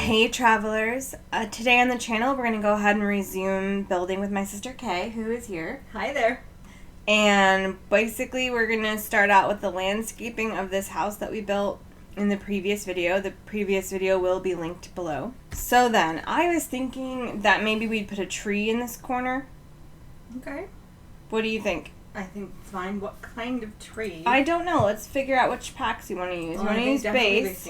Hey travelers, today on the channel we're going to go ahead and resume building with my sister Kay, who is here. Hi there. And basically we're going to start out with the landscaping of this house that we built in the previous video. The previous video will be linked below. So then, I was thinking that maybe we'd put a tree in this corner. Okay. What do you think? I think it's fine. What kind of tree? I don't know. Let's figure out which packs you want to use. Well, You want to use base.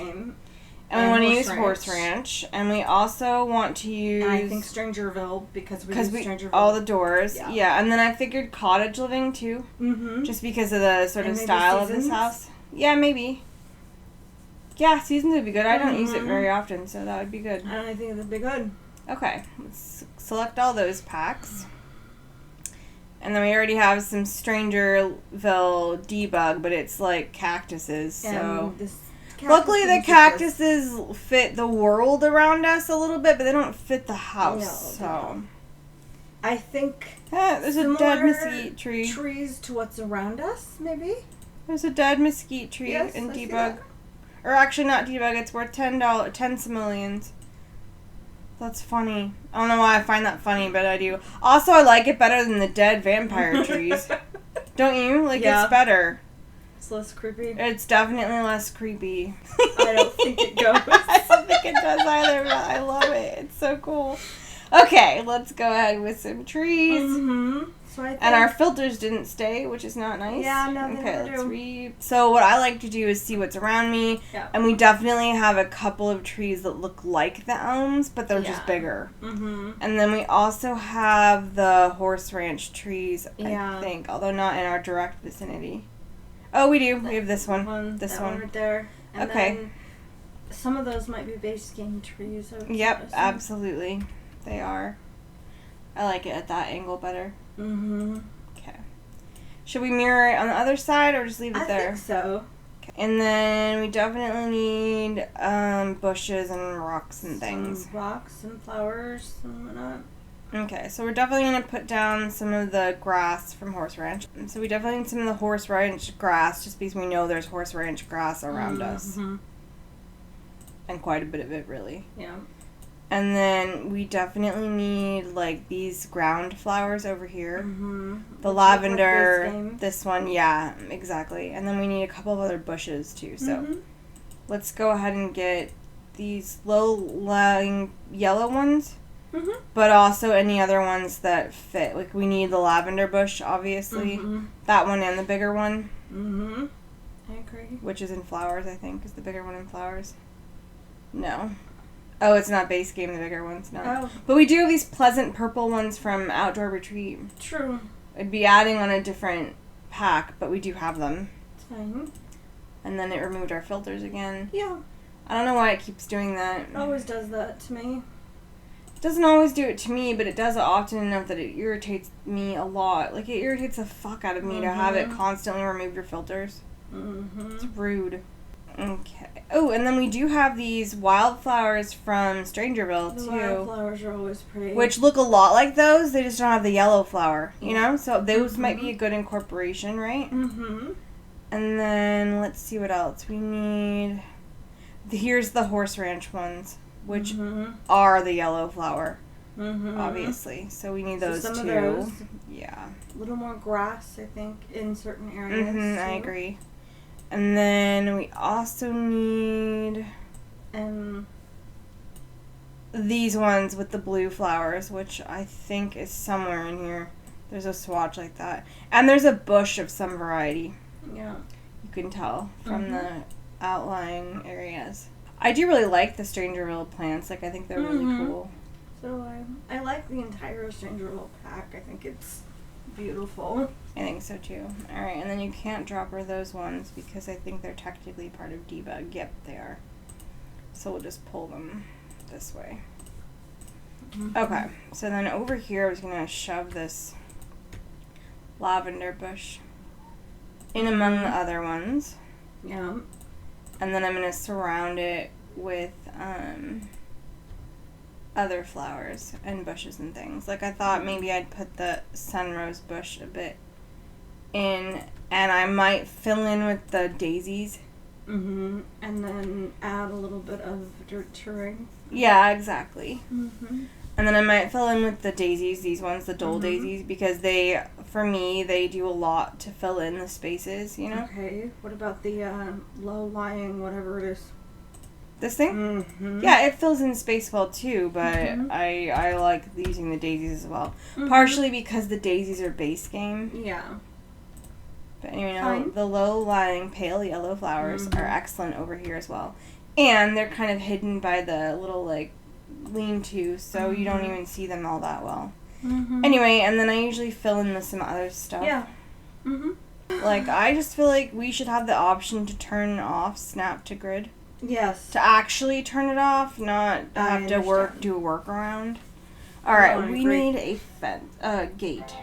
And we want to use Horse Ranch. And we also want to use... And I think Strangerville, because we use Strangerville. All the doors. Yeah. And then I figured cottage living, too. Mm-hmm. Just because of the sort of style of this house. Yeah, maybe. Yeah, seasons would be good. I don't use it very often, so that would be good. And I think it would be good. Okay. Let's select all those packs. And then we already have some Strangerville debug, but it's like cactuses, so... Luckily, the cactuses fit the world around us a little bit, but they don't fit the house. So, I think there's a dead mesquite tree. Trees to what's around us, maybe. There's a dead mesquite tree in debug, or actually not debug. It's worth $10, 10 simoleons. That's funny. I don't know why I find that funny, but I do. Also, I like it better than the dead vampire trees. Don't you? Like it's better. It's less creepy. It's definitely less creepy. I don't think it goes. I don't think it does either, but I love it. It's so cool. Okay, let's go ahead with some trees. Mm-hmm. So I think... And our filters didn't stay, which is not nice. Yeah, no, they Okay, let's do. read. So what I like to do is see what's around me. Yeah. And we definitely have a couple of trees that look like the elms, but they're just bigger. Mm-hmm. And then we also have the Horse Ranch trees, I think, although not in our direct vicinity. Oh, we do. We have this one. This one right there. And okay. Then some of those might be base game trees. Yep, absolutely. They are. I like it at that angle better. Mm-hmm. Okay. Should we mirror it on the other side or just leave it there? I think so. Okay. And then we definitely need bushes and rocks and things. Some rocks and flowers and whatnot. Okay, so we're definitely going to put down some of the grass from Horse Ranch. So we definitely need some of the Horse Ranch grass, just because we know there's Horse Ranch grass around us. And quite a bit of it, really. Yeah. And then we definitely need, like, these ground flowers over here. Mm-hmm. The lavender, this one, yeah, exactly. And then we need a couple of other bushes, too. So let's go ahead and get these low-lying yellow ones. Mm-hmm. But also any other ones that fit. Like, we need the lavender bush, obviously. Mm-hmm. That one and the bigger one. Mm-hmm. I agree. Which is in flowers, I think. Is the bigger one in flowers? No. Oh, it's not base game, the bigger one's not. Oh. But we do have these pleasant purple ones from Outdoor Retreat. True. It'd be adding on a different pack, but we do have them. It's fine. And then it removed our filters again. Yeah. I don't know why it keeps doing that. It always does that to me. It doesn't always do it to me, but it does it often enough that it irritates me a lot. Like, it irritates the fuck out of me to have it constantly remove your filters. Mm-hmm. It's rude. Okay. Oh, and then we do have these wildflowers from Strangerville, too. The wildflowers are always pretty. Which look a lot like those, they just don't have the yellow flower, you know? So those might be a good incorporation, right? Mm-hmm. And then, let's see what else. We need... Here's the Horse Ranch ones, which are the yellow flower, obviously. So we need those, some too. Of those. Yeah. A little more grass, I think, in certain areas. I agree. And then we also need these ones with the blue flowers, which I think is somewhere in here. There's a swatch like that. And there's a bush of some variety. Yeah. You can tell from the outlying areas. I do really like the Strangerville plants. Like, I think they're really cool. So I like the entire Strangerville pack. I think it's beautiful. I think so too. Alright, and then you can't drop her those ones because I think they're technically part of debug. Yep, they are. So we'll just pull them this way. Okay, so then over here I was going to shove this lavender bush in among the other ones. Yeah. And then I'm going to surround it with other flowers and bushes and things. Like, I thought maybe I'd put the sunrose bush a bit in, and I might fill in with the daisies And then add a little bit of dirt terrain. Yeah, exactly. Mm-hmm. And then I might fill in with the daisies, these ones, the dole daisies, because they, for me, they do a lot to fill in the spaces, you know? Okay, what about the low-lying, whatever it is? This thing? Mm-hmm. Yeah, it fills in space well too, but I like using the daisies as well. Partially because the daisies are base game. Yeah. But anyway, Fine. the low-lying pale yellow flowers are excellent over here as well. And they're kind of hidden by the little, like, lean-to, so you don't even see them all that well. Anyway, and then I usually fill in with some other stuff. Yeah. Like, I just feel like we should have the option to turn off Snap to Grid. Yes. To actually turn it off, not have to do a workaround. Alright, we need a fence, gate.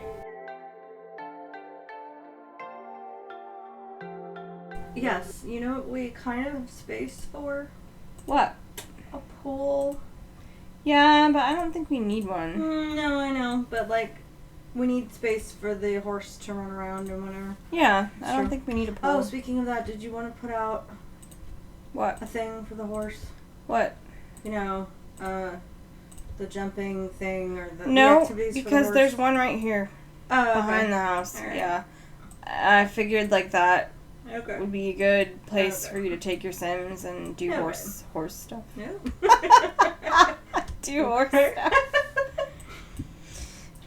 Yes, you know what we kind of have space for? What? A pool. Yeah, but I don't think we need one. No, I know, but like, we need space for the horse to run around and whatever. Yeah, I don't think we need a pool. Oh, speaking of that, did you want to put out what? A thing for the horse? What? You know, the jumping thing or the activities for the horse? No, because there's one right here behind the house. Right. Yeah, I figured like that would be a good place for you to take your Sims and do horse stuff. No. Do horse stuff.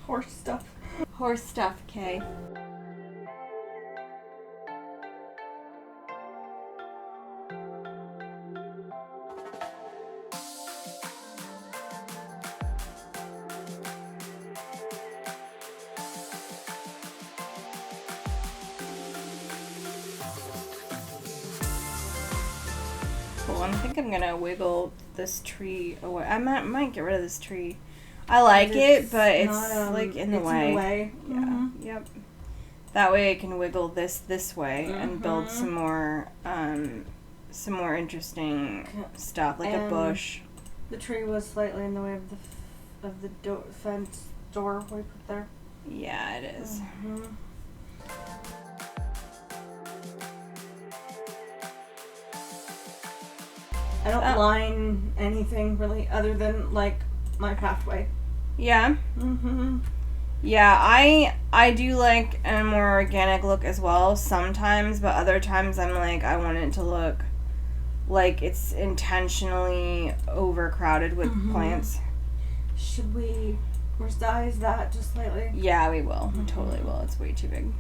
Horse stuff. Horse stuff, Kay. Cool, I think I'm gonna wiggle this tree away. I might get rid of this tree. I like it, but it's not, like in the way. Yeah. Yep. That way I can wiggle this way and build some more interesting stuff, like a bush. The tree was slightly in the way of the fence door we put there. Yeah, it is. I don't line anything really other than like my pathway. Yeah. Yeah, I do like a more organic look as well sometimes, but other times I'm like, I want it to look like it's intentionally overcrowded with plants. Should we resize that just slightly? Yeah, we will. We totally will. It's way too big.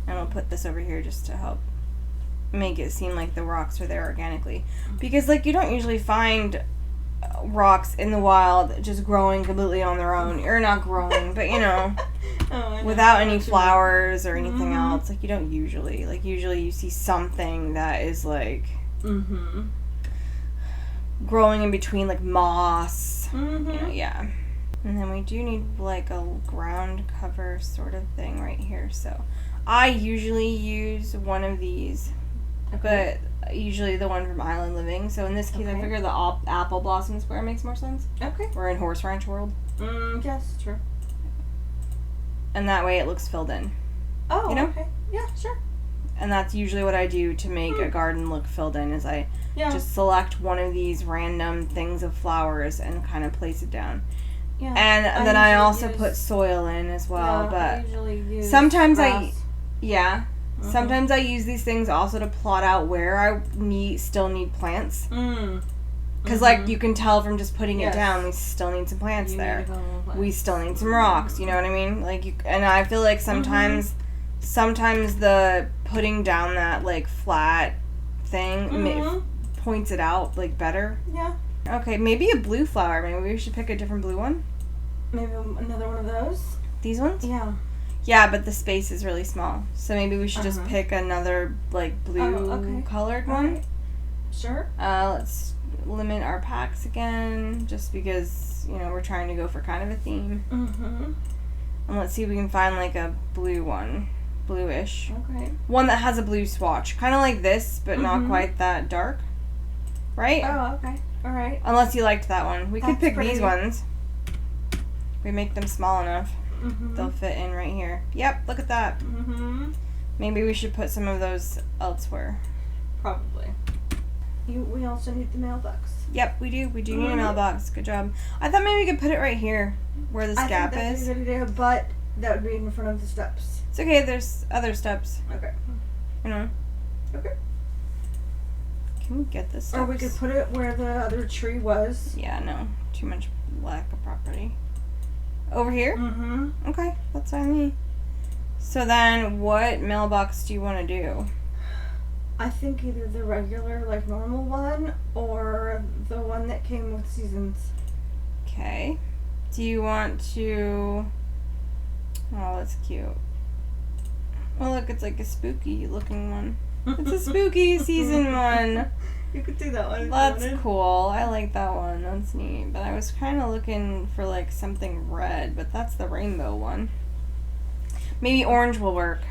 And we'll put this over here just to help make it seem like the rocks are there organically. Because, like, you don't usually find rocks in the wild just growing completely on their own. Or not growing, but, you know, without any flowers or anything else. Like, you don't usually. Like, usually you see something that is, like, growing in between, like, moss. You know, yeah. And then we do need, like, a ground cover sort of thing right here. So I usually use one of these. But usually the one from Island Living. So in this case, I figure the apple blossom square makes more sense. Okay. We're in Horse Ranch world. Yes, true. And that way it looks filled in. Oh, you know? Okay. Yeah, sure. And that's usually what I do to make a garden look filled in is I just select one of these random things of flowers and kind of place it down. Yeah. And then I also put soil in as well. But I usually use sometimes grass. Sometimes I use these things also to plot out where I still need plants. Because, like, you can tell from just putting it down, we still need some plants there. We still need some rocks, you know what I mean? Like, and I feel like sometimes the putting down that, like, flat thing points it out, like, better. Yeah. Okay, maybe a blue flower. Maybe we should pick a different blue one. Maybe another one of those? These ones? Yeah. Yeah, but the space is really small. So maybe we should just pick another, like, blue colored one. Right. Sure. Let's limit our packs again, just because, you know, we're trying to go for kind of a theme. And let's see if we can find, like, a blue one. Bluish. Okay. One that has a blue swatch. Kind of like this, but not quite that dark. Right? Oh, okay. Alright. Unless you liked that one. We could pick these ones. We make them small enough. They'll fit in right here. Yep, look at that. Maybe we should put some of those elsewhere. Probably. We also need the mailbox. Yep, we do. We do need a mailbox. Good job. I thought maybe we could put it right here where this gap think is. that's a good idea, but that would be in front of the steps. It's okay. There's other steps. Okay. You know. Okay. Can we get this? Or we could put it where the other tree was. Yeah, no. Too much lack of property. Over here? Mm-hmm. Okay, that's fine with me. So then, what mailbox do you want to do? I think either the regular, like, normal one, or the one that came with seasons. Okay. Do you want to... Oh, that's cute. Oh, look, it's like a spooky looking one. It's a spooky season one. You could do that one. That's cool. I like that one. That's neat. But I was kind of looking for like something red, but that's the rainbow one. Maybe orange will work.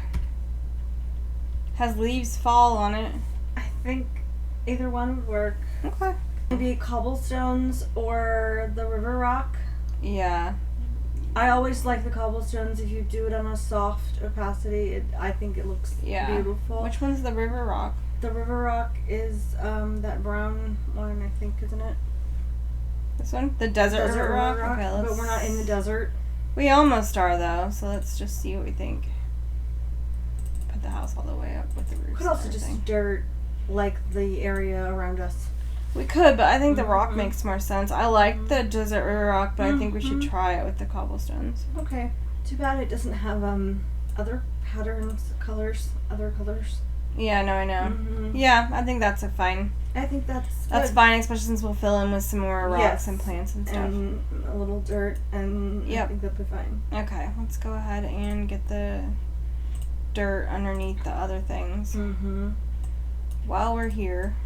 Has leaves fall on it. I think either one would work. Okay. Maybe cobblestones or the river rock. Yeah. I always like the cobblestones. If you do it on a soft opacity, I think it looks beautiful. Which one's the river rock? The river rock is that brown one, I think, isn't it? This one? The desert river rock? Okay, let's... But we're not in the desert. We almost are, though, so let's just see what we think. Put the house all the way up with the roof. Could also just dirt, like the area around us. We could, but I think the rock makes more sense. I like the desert river rock, but I think we should try it with the cobblestones. Okay. Too bad it doesn't have other patterns, other colors. Yeah, no, I know. Mm-hmm. Yeah, I think that's fine. I think that's fine, especially since we'll fill in with some more rocks and plants and stuff. And a little dirt, and I think that'll be fine. Okay, let's go ahead and get the dirt underneath the other things. Mm-hmm. While we're here.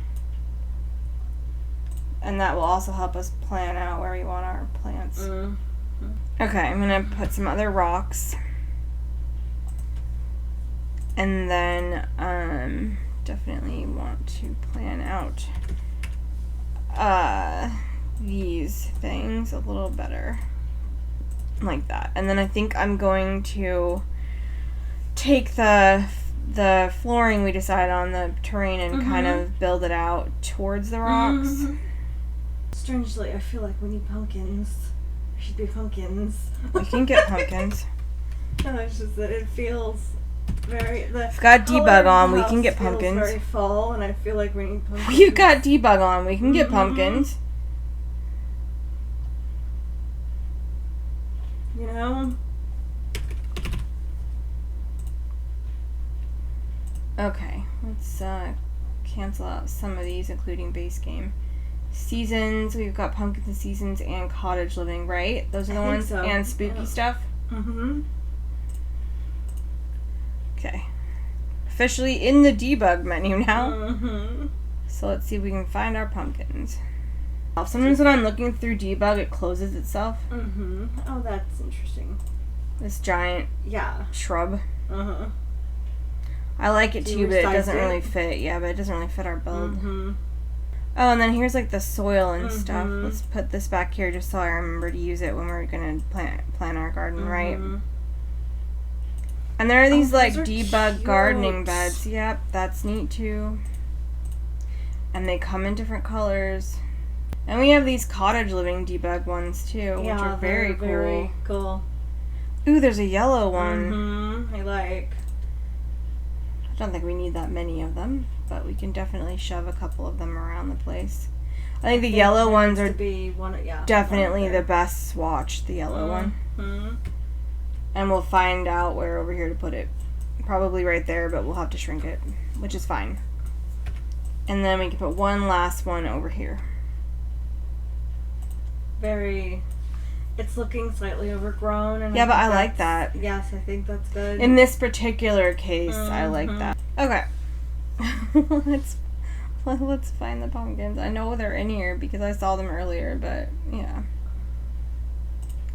And that will also help us plan out where we want our plants. Mm-hmm. Okay, I'm going to put some other rocks. And then definitely want to plan out these things a little better. Like that. And then I think I'm going to take the flooring we decided on, the terrain, and kind of build it out towards the rocks. Mm-hmm. Strangely, I feel like we need pumpkins. There should be pumpkins. We can get pumpkins. No, it's just that it feels very... We've got debug on, we can get pumpkins. Very fall, and I feel like we need pumpkins. We've got debug on, we can get pumpkins. You know? Okay, let's cancel out some of these, including base game. Seasons, we've got pumpkins and seasons and cottage living, right? Those are the ones, so. And spooky stuff? Mm-hmm. Okay. Officially in the debug menu now. Mm-hmm. So let's see if we can find our pumpkins. Sometimes when I'm looking through debug, it closes itself. Mm-hmm. Oh, that's interesting. This giant shrub. Uh-huh. I like it too, but it doesn't really fit. Yeah, but it doesn't really fit our build. Mm-hmm. Oh, and then here's like the soil and stuff. Let's put this back here just so I remember to use it when we're gonna plant our garden, right? And there are these like debug gardening beds. Yep, that's neat too. And they come in different colors. And we have these cottage living debug ones too, which are very cool. Very cool. Ooh, there's a yellow one. I like. I don't think we need that many of them, but we can definitely shove a couple of them around the place. I think the yellow ones are definitely the best swatch, the yellow one. And we'll find out where over here to put it. Probably right there, but we'll have to shrink it, which is fine. And then we can put one last one over here. It's looking slightly overgrown. And yeah, but I like that. Yes, I think that's good. In this particular case, I like that. Okay. Let's find the pumpkins. I know they're in here because I saw them earlier, but yeah.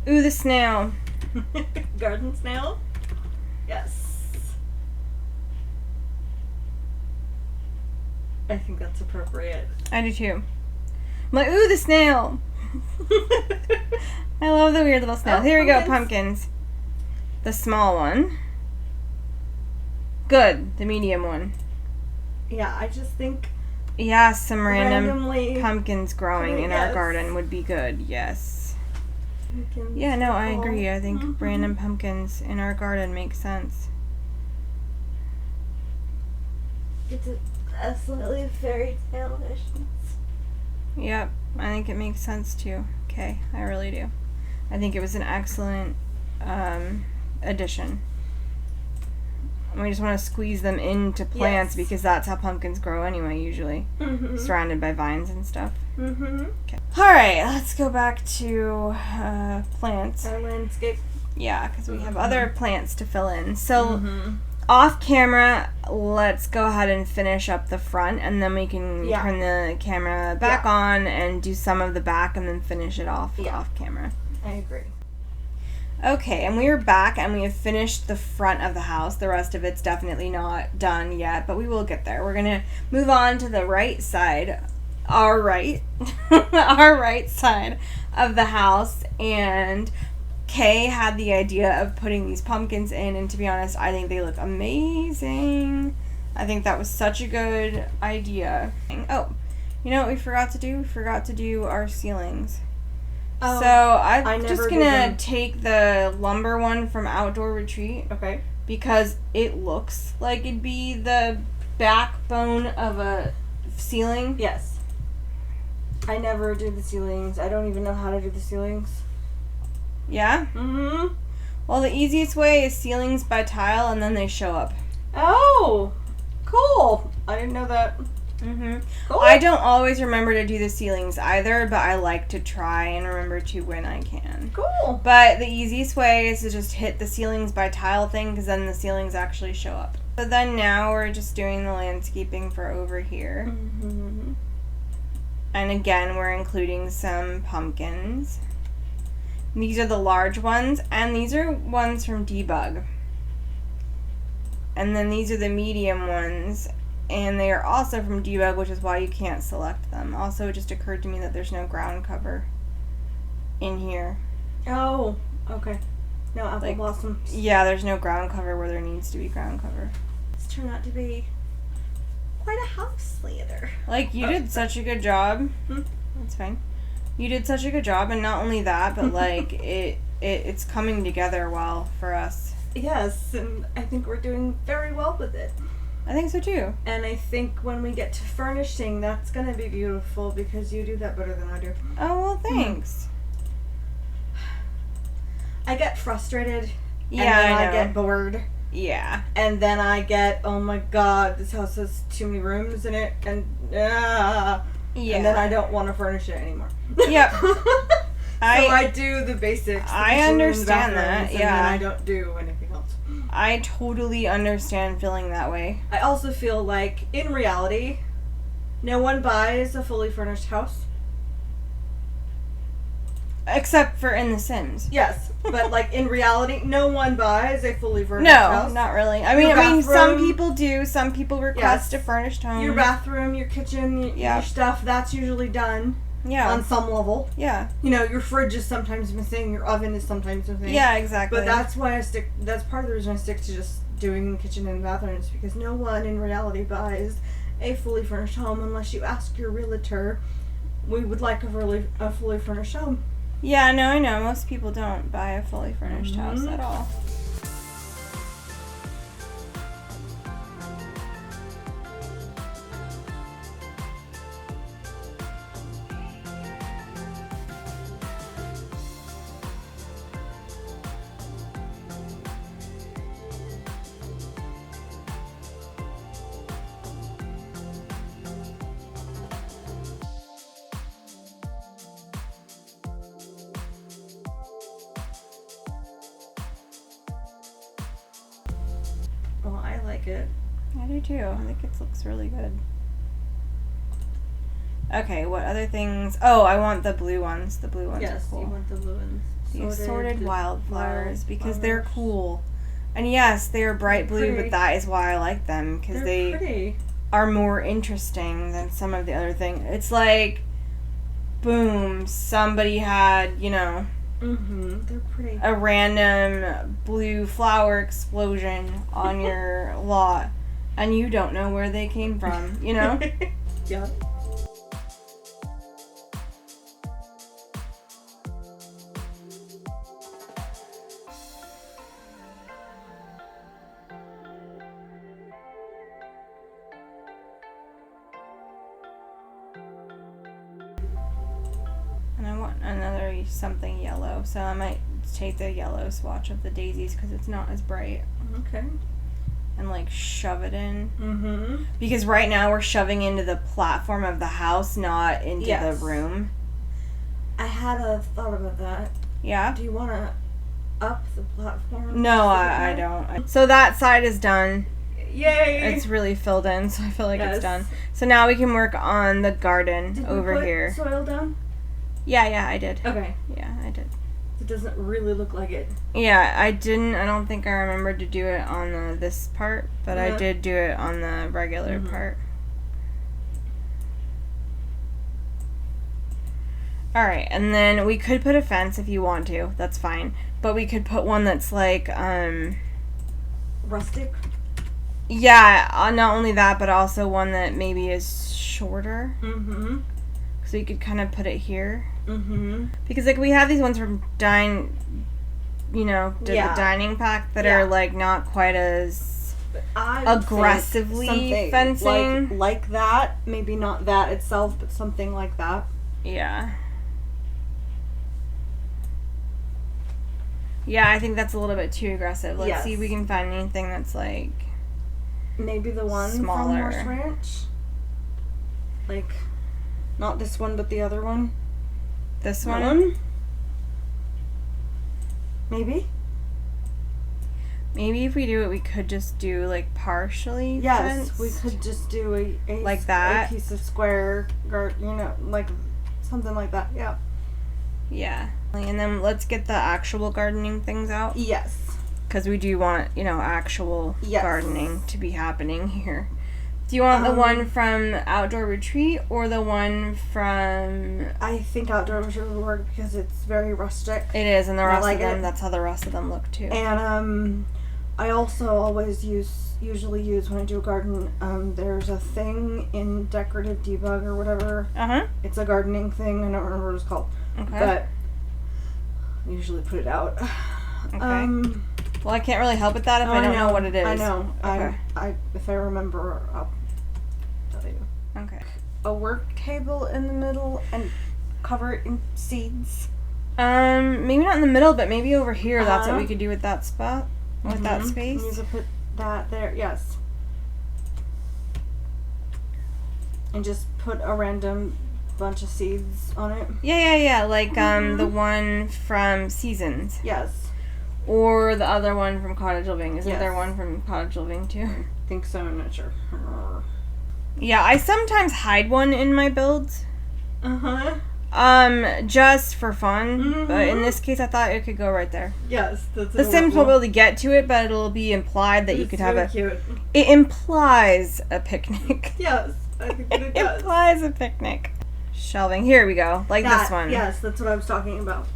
Ooh, the snail. Garden snail? Yes. I think that's appropriate. I do too. I'm like, ooh, the snail. I love the weird little snail. Here we go, pumpkins. The small one. Good. The medium one. Yeah, I just think Yeah, some randomly pumpkins growing in our yes. garden would be good, yes. pumpkins Yeah, no, I are agree. I think cool. random pumpkins in our garden makes sense. It's a slightly fairy tale-ish. Yep, I think it makes sense too. Okay, I really do. I think it was an excellent addition. We just want to squeeze them into plants Yes. because that's how pumpkins grow anyway, usually. Mm-hmm. Surrounded by vines and stuff. Mm-hmm. Okay. Alright, let's go back to plants. Our landscape. Yeah, because we have other plants to fill in. So, Mm-hmm. off camera, let's go ahead and finish up the front, and then we can turn the camera back on and do some of the back and then finish it off off camera. I agree. Okay, and we are back, and we have finished the front of the house. The rest of it's definitely not done yet, but we will get there. We're going to move on to the right side, our right side of the house, and Kay had the idea of putting these pumpkins in, and to be honest, I think they look amazing. I think that was such a good idea. Oh, you know what we forgot to do? We forgot to do our ceilings. Oh, so I'm just gonna take the lumber one from Outdoor Retreat. Okay. Because it looks like it'd be the backbone of a ceiling. Yes. I never do the ceilings. I don't even know how to do the ceilings. Yeah? Mm-hmm. Well, the easiest way is ceilings by tile, and then they show up. Oh! Cool! I didn't know that. Mm-hmm. Cool. I don't always remember to do the ceilings either, but I like to try and remember to when I can. Cool. But the easiest way is to just hit the ceilings by tile thing, because then the ceilings actually show up. So then now we're just doing the landscaping for over here. Mm-hmm. And again, we're including some pumpkins. These are the large ones, and these are ones from Debug. And then these are the medium ones, and they are also from Debug, which is why you can't select them. Also, it just occurred to me that there's no ground cover in here. Oh, okay. No apple blossoms. Yeah, there's no ground cover where there needs to be ground cover. This turned out to be quite a house later. Like, you did such a good job. That's fine. You did such a good job, and not only that, but like it's coming together well for us. Yes, and I think we're doing very well with it. I think so too. And I think when we get to furnishing, that's gonna be beautiful because you do that better than I do. Oh, well, thanks. I get frustrated. Yeah, and then I I get bored. Yeah. And then I get, oh my god, this house has too many rooms in it, and Yeah. And then I don't want to furnish it anymore. Yep. So I do the basics. I understand that, yeah. And then I don't do anything else. I totally understand feeling that way. I also feel like, in reality, no one buys a fully furnished house. Except for in The Sims. Yes, but like in reality, no one buys a fully furnished house. No, not really. I mean, some people do. Some people request a furnished home. Your bathroom, your kitchen, your stuff, that's usually done. Yeah. On some level. Yeah. You know, your fridge is sometimes missing, your oven is sometimes missing. Yeah, exactly. But that's why that's part of the reason I stick to just doing kitchen and bathrooms, because no one in reality buys a fully furnished home unless you ask your realtor, we would like a fully furnished home. Yeah, no, I know. Most people don't buy a fully furnished house at all. Well, I like it. I do too. I think it looks really good. Okay, what other things? Oh, I want the blue ones. The blue ones are cool. Yes, you want the blue ones. The assorted wildflowers, because they're cool. And yes, they are bright blue, but that is why I like them, because they are more interesting than some of the other things. It's like, boom, somebody had, you know, they're pretty. a random blue flower explosion on your lot, And you don't know where they came from, you know? Yeah. And I want another something yellow, so I might take the yellow swatch of the daisies because it's not as bright. Okay. And like shove it in. Mm-hmm. Because right now we're shoving into the platform of the house, not into Yes. the room. I had a thought about that. Yeah? Do you want to up the platform? No, I don't. So that side is done. Yay! It's really filled in, so I feel like Yes. it's done. So now we can work on the garden Did over we put here. soil down? Yeah, I did. Okay. Yeah, I did. It doesn't really look like it. Yeah, I don't think I remembered to do it on this part, but I Yeah. did do it on the regular Mhm. part. Alright, and then we could put a fence if you want to. That's fine. But we could put one that's like, Rustic? yeah, not only that, but also one that maybe is shorter. Mm-hmm. So you could kind of put it here. Mm-hmm. Because, like, we have these ones from the Yeah. dining pack that Yeah. are, like, not quite as I would aggressively think something fencing. like that. Maybe not that itself, but something like that. Yeah. Yeah, I think that's a little bit too aggressive. Let's see if we Yes. can find anything that's, like, Maybe the one Smaller. from Horse Ranch. Like, not this one, but the other one. this That one. Maybe. Maybe if we do it, we could just do, like, partially Yes, fenced. we could just do a Like that? a piece of square, like something like that. Yeah. Yeah. And then let's get the actual gardening things out. Yes. Because we do want, actual Yes. gardening to be happening here. Do you want the one from Outdoor Retreat or the one from... I think outdoor would work because it's very rustic. It is, and the I rest like of them, it. that's how the rest of them look too. And I also usually use when I do a garden, there's a thing in decorative debug or whatever. Uh-huh. It's a gardening thing. I don't remember what it's called. Okay. But I usually put it out. Okay. Well, I can't really help with that if I don't know what it is. I know. Okay. If I remember, I'll tell you. Okay. A work table in the middle and cover it in seeds. Maybe not in the middle, but maybe over here. That's what Uh-huh. we could do with that spot, with that space. You could put that there. Yes. And just put a random bunch of seeds on it. Yeah. Like the one from Seasons, Yes. or the other one from Cottage Living. Isn't Yes. there one from Cottage Living too? I think so. I'm not sure. Yeah, I sometimes hide one in my builds. Uh-huh. Just for fun. But in Mhm. this case, I thought it could go right there. Yes. That's The Sims won't be able to get to it, but it'll be implied that you could have cute. It implies a picnic. Yes. I think that it It does. implies a picnic. Shelving. Here we go. Like this one. Yes, that's what I was talking about.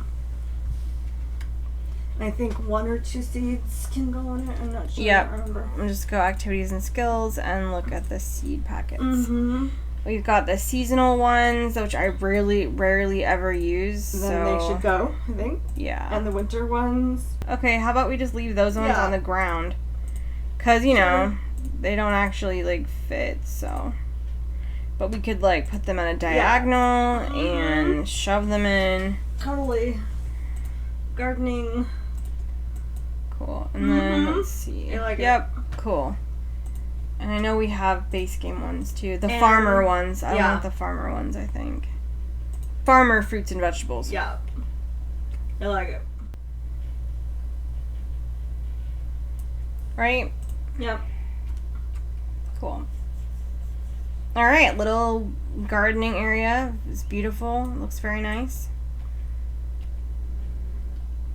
I think 1 or 2 seeds can go on it. I'm not sure. Yep. I don't remember. We'll just go activities and skills and look at the seed packets. Mm-hmm. We've got the seasonal ones, which I rarely ever use. Then they should go, I think. Yeah. And the winter ones. Okay, how about we just leave those ones Yeah. on the ground? Because, they don't actually, like, fit, so. But we could, like, put them on a diagonal and shove them in. Totally. Gardening. Cool. And then, Mhm. let's see. I like it. Yep, cool. And I know we have base game ones, too. The And- farmer ones. I yeah. want the farmer ones, I think. Farmer fruits and vegetables. Yeah. I like it. Right? Yep. Cool. All right, little gardening area. It's beautiful. It looks very nice.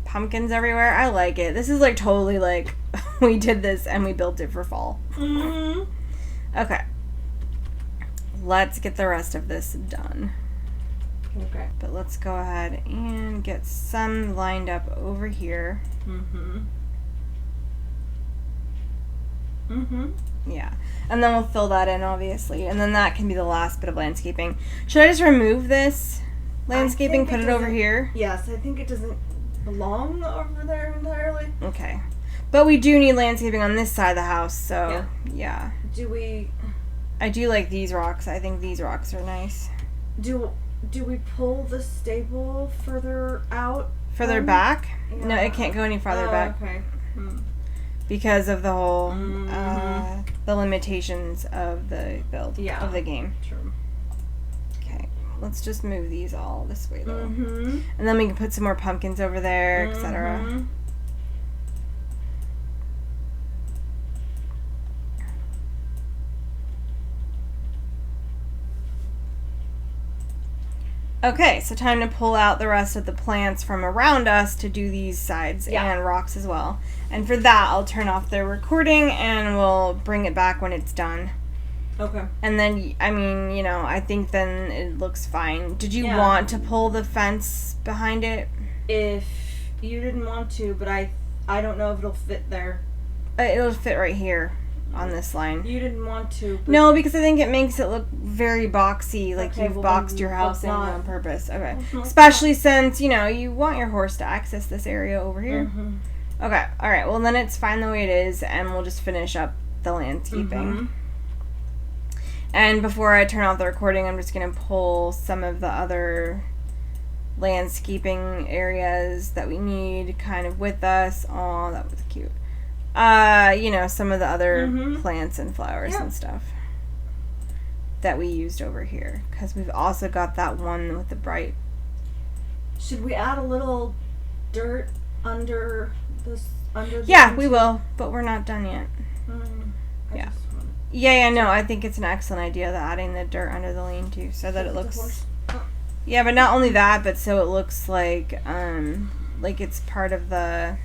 Pumpkins everywhere. I like it. This is like totally like we did this and we built it for fall. Mm-hmm. Okay. Let's get the rest of this done. Okay. But let's go ahead and get some lined up over here. Mm-hmm. Mm-hmm. Yeah. And then we'll fill that in, obviously. And then that can be the last bit of landscaping. Should I just remove this landscaping, put it over here? Yes, I think it doesn't belong over there entirely. Okay. But we do need landscaping on this side of the house, so yeah. I do like these rocks. I think these rocks are nice. Do we pull the stable further out? Further back? Yeah. No, it can't go any farther back. Okay. Because of the whole, the limitations of the build of the game. True. Okay, let's just move these all this way, though. Mm-hmm. And then we can put some more pumpkins over there, etc. Okay, so time to pull out the rest of the plants from around us to do these sides and rocks as well. And for that, I'll turn off the recording and we'll bring it back when it's done. Okay. And then, I mean, you know, I think then it looks fine. Did you want to pull the fence behind it? If you didn't want to, but I don't know if it'll fit there. It'll fit right here on this line. You didn't want to. But no, because I think it makes it look very boxy, like okay, you've boxed your house in on purpose. Okay. No, especially since, you know, you want your horse to access this area over here. Mm-hmm. Okay, alright, well then it's fine the way it is, and we'll just finish up the landscaping. And before I turn off the recording, I'm just going to pull some of the other landscaping areas that we need kind of with us. Oh, that was cute. You know, some of the other plants and flowers and stuff that we used over here. Because we've also got that one with the bright. Should we add a little dirt under this? Yeah, we will, but we're not done yet. No, I think it's an excellent idea that adding the dirt under the lean-to so that it looks... Yeah, but not only that, but so it looks like it's part of the...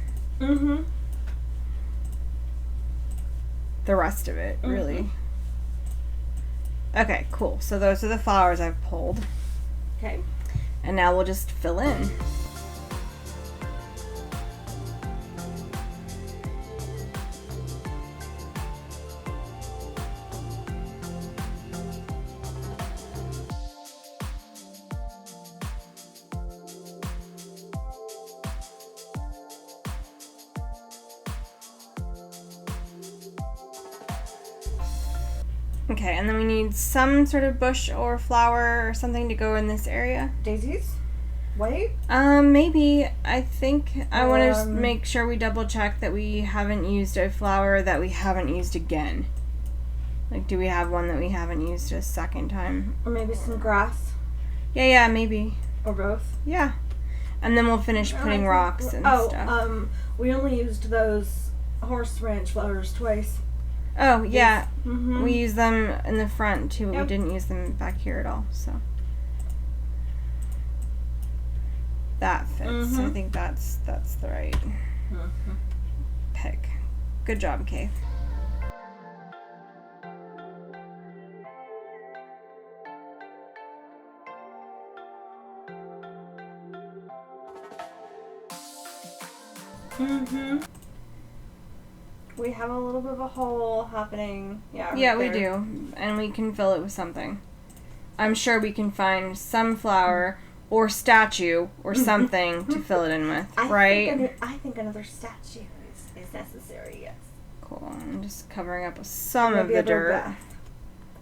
The rest of it, really. Okay, cool. So those are the flowers I've pulled. Okay. And now we'll just fill in. Okay, and then we need some sort of bush or flower or something to go in this area. Daisies? White? Maybe. I think I want to just make sure we double check that we haven't used a flower that we haven't used again. Like, do we have one that we haven't used a second time? Or maybe some grass? Yeah, maybe. Or both? Yeah. And then we'll finish putting rocks and stuff. We only used those horse ranch flowers twice. Oh, yeah. We used them in the front, too. But we didn't use them back here at all, so. That fits. I think that's the right pick. Good job, Kay. We have a little bit of a hole happening. Yeah, we do. And we can fill it with something. I'm sure we can find some flower or statue or something to fill it in with, right? I think another statue is necessary, yes. Cool. I'm just covering up some of the dirt. Bath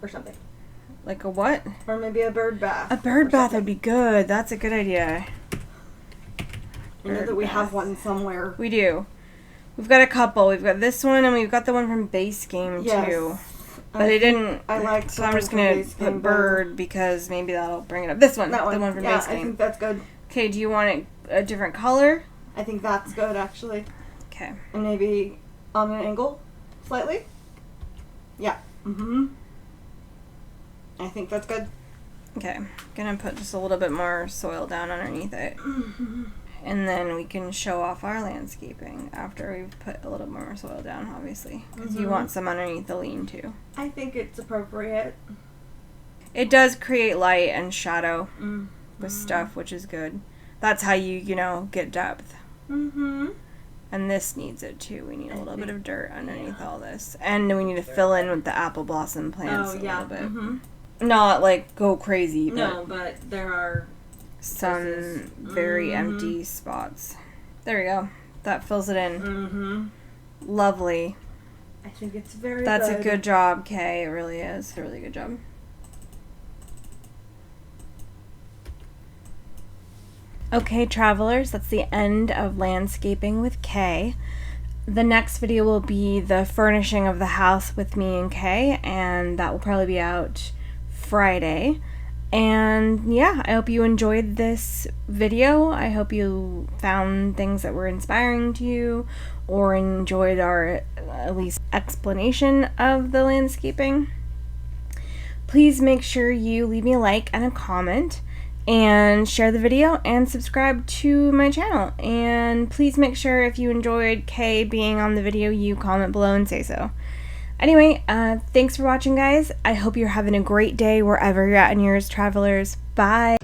or something. Like a what? Or maybe a bird bath. A bird bath would be good. That's a good idea. I know that we have one somewhere. We do. We've got a couple. We've got this one, and we've got the one from base game, too. But I didn't. I like. So I'm just gonna put bird because maybe that'll bring it up. This one, the one from base game. I think that's good. Okay. Do you want it a different color? I think that's good, actually. Okay. And maybe on an angle, slightly. Yeah. I think that's good. Okay. Gonna put just a little bit more soil down underneath it. And then we can show off our landscaping after we've put a little more soil down, obviously. Because you want some underneath the lean-to. I think it's appropriate. It does create light and shadow with stuff, which is good. That's how you get depth. And And this needs it too. We need a little bit of dirt underneath all this. And then we need to fill in with the apple blossom plants a little bit. Not like go crazy, but no, but there are some very empty spots. There we go. That fills it in. Lovely. I think it's very That's a good job, Kay. It really is. A really good job. Okay, travelers, that's the end of landscaping with Kay. The next video will be the furnishing of the house with me and Kay, and that will probably be out Friday. And yeah, I hope you enjoyed this video. I hope you found things that were inspiring to you or enjoyed our at least explanation of the landscaping. Please make sure you leave me a like and a comment and share the video and subscribe to my channel. And please make sure if you enjoyed Kay being on the video, you comment below and say so. Anyway, thanks for watching, guys. I hope you're having a great day wherever you're at in yours, travelers. Bye!